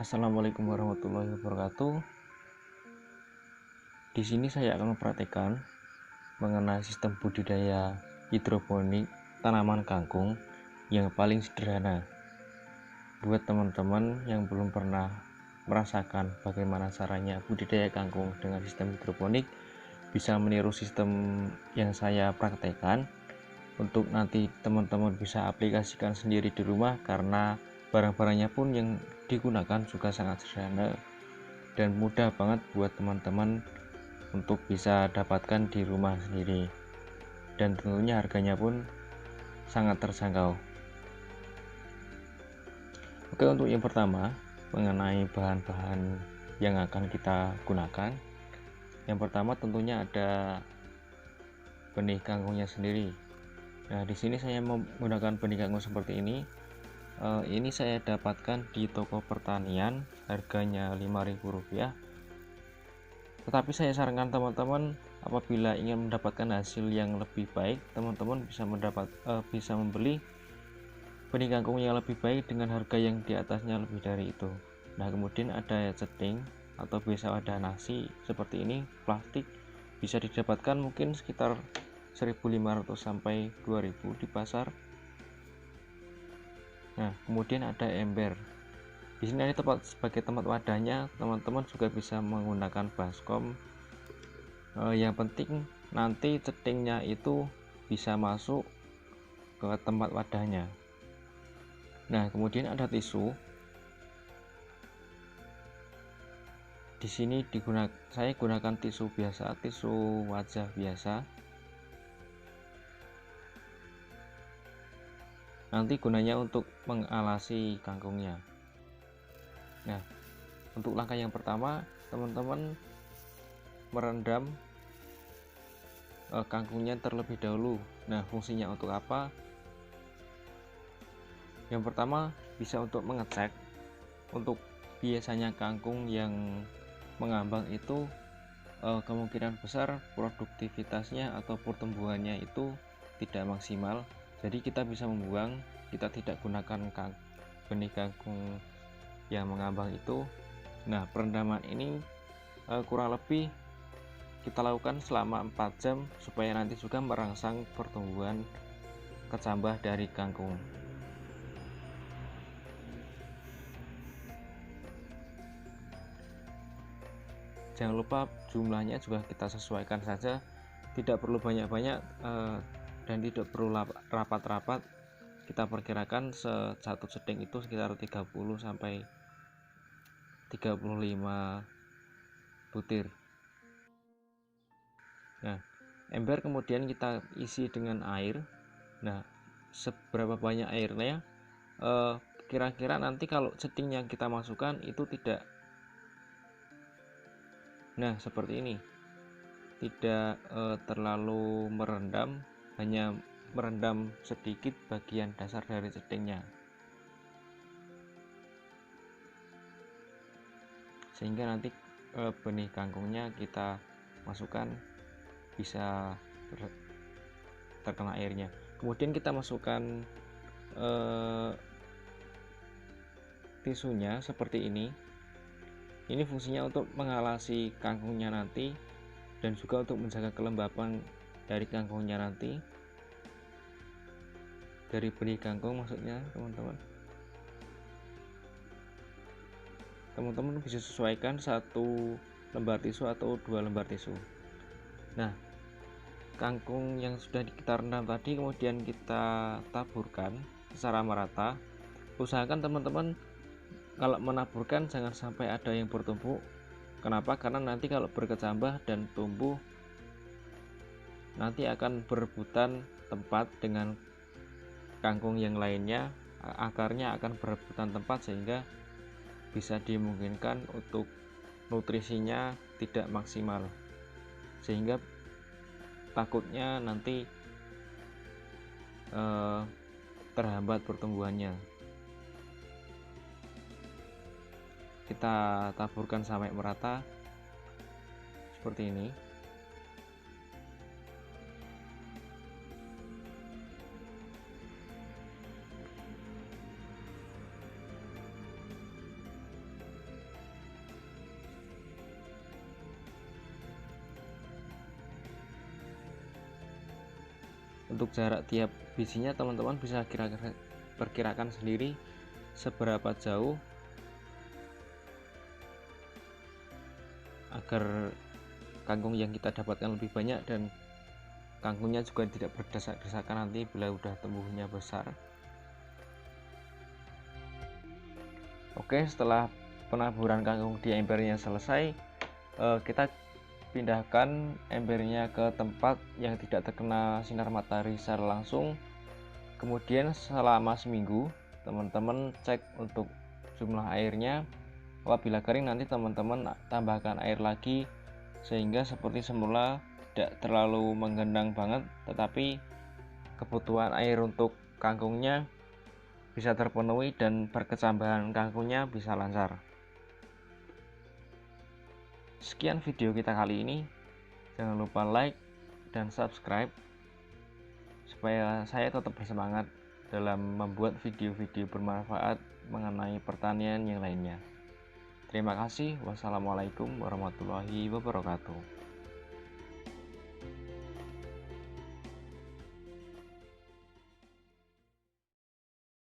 Assalamualaikum warahmatullahi wabarakatuh. Di sini saya akan mempraktikkan mengenai sistem budidaya hidroponik tanaman kangkung yang paling sederhana. Buat teman-teman yang belum pernah merasakan bagaimana caranya budidaya kangkung dengan sistem hidroponik, bisa meniru sistem yang saya praktekkan untuk nanti teman-teman bisa aplikasikan sendiri di rumah, karena barang-barangnya pun yang digunakan juga sangat sederhana dan mudah banget buat teman-teman untuk bisa dapatkan di rumah sendiri, dan tentunya harganya pun sangat terjangkau. Oke, untuk yang pertama mengenai bahan-bahan yang akan kita gunakan. Yang pertama tentunya ada benih kangkungnya sendiri. Nah, di sini saya menggunakan benih kangkung seperti ini. Ini saya dapatkan di toko pertanian, harganya Rp5.000. Tetapi saya sarankan teman-teman, apabila ingin mendapatkan hasil yang lebih baik, teman-teman bisa membeli benih kangkung yang lebih baik dengan harga yang di atasnya lebih dari itu. Nah, kemudian ada ceting atau biasa ada nasi seperti ini, plastik, bisa didapatkan mungkin sekitar 1.500 sampai 2.000 di pasar. Nah, kemudian ada ember. Di sini ada sebagai tempat wadahnya, teman-teman juga bisa menggunakan baskom. Yang penting nanti cetingnya itu bisa masuk ke tempat wadahnya. Nah, kemudian ada tisu. Di sini saya gunakan tisu biasa, tisu wajah biasa. Nanti gunanya untuk mengalasi kangkungnya. Nah, untuk langkah yang pertama, teman-teman merendam kangkungnya terlebih dahulu. Nah, fungsinya untuk apa? Yang pertama bisa untuk mengecek, untuk biasanya kangkung yang mengambang itu kemungkinan besar produktivitasnya atau pertumbuhannya itu tidak maksimal. Jadi kita bisa membuang, kita tidak gunakan benih kangkung yang mengambang itu. Nah, perendaman ini kurang lebih kita lakukan selama 4 jam supaya nanti juga merangsang pertumbuhan kecambah dari kangkung. Jangan lupa jumlahnya juga kita sesuaikan saja, tidak perlu banyak-banyak dan tidak perlu rapat-rapat. Kita perkirakan satu ceting itu sekitar 30 sampai 35 butir. Nah, ember kemudian kita isi dengan air. Nah, seberapa banyak airnya, kira-kira nanti kalau ceting yang kita masukkan itu tidak, nah seperti ini, tidak terlalu merendam, hanya merendam sedikit bagian dasar dari cetingnya, sehingga nanti benih kangkungnya kita masukkan bisa terkena airnya. Kemudian kita masukkan tisunya seperti ini. Ini fungsinya untuk mengalasi kangkungnya nanti dan juga untuk menjaga kelembapan dari kangkungnya nanti, dari benih kangkung maksudnya teman-teman. Teman-teman bisa sesuaikan 1 lembar tisu atau 2 lembar tisu. Nah, kangkung yang sudah kita rendam tadi kemudian kita taburkan secara merata. Usahakan teman-teman kalau menaburkan jangan sampai ada yang bertumpuk. Kenapa? Karena nanti kalau berkecambah dan tumbuh, nanti akan berebutan tempat dengan kangkung yang lainnya, akarnya akan berebutan tempat sehingga bisa dimungkinkan untuk nutrisinya tidak maksimal, sehingga takutnya nanti terhambat pertumbuhannya. Kita taburkan sampai merata seperti ini. Untuk jarak tiap bijinya teman-teman bisa perkirakan sendiri seberapa jauh agar kangkung yang kita dapatkan lebih banyak dan kangkungnya juga tidak berdesak-desakan nanti bila udah tumbuhnya besar. Oke, setelah penaburan kangkung di embernya selesai, kita pindahkan embernya ke tempat yang tidak terkena sinar matahari secara langsung. Kemudian selama seminggu teman-teman cek untuk jumlah airnya. Apabila kering nanti teman-teman tambahkan air lagi sehingga seperti semula tidak terlalu menggenang banget, tetapi kebutuhan air untuk kangkungnya bisa terpenuhi dan perkecambahan kangkungnya bisa lancar. Sekian video kita kali ini. Jangan lupa like dan subscribe supaya saya tetap bersemangat dalam membuat video-video bermanfaat mengenai pertanian yang lainnya. Terima kasih. Wassalamualaikum warahmatullahi wabarakatuh.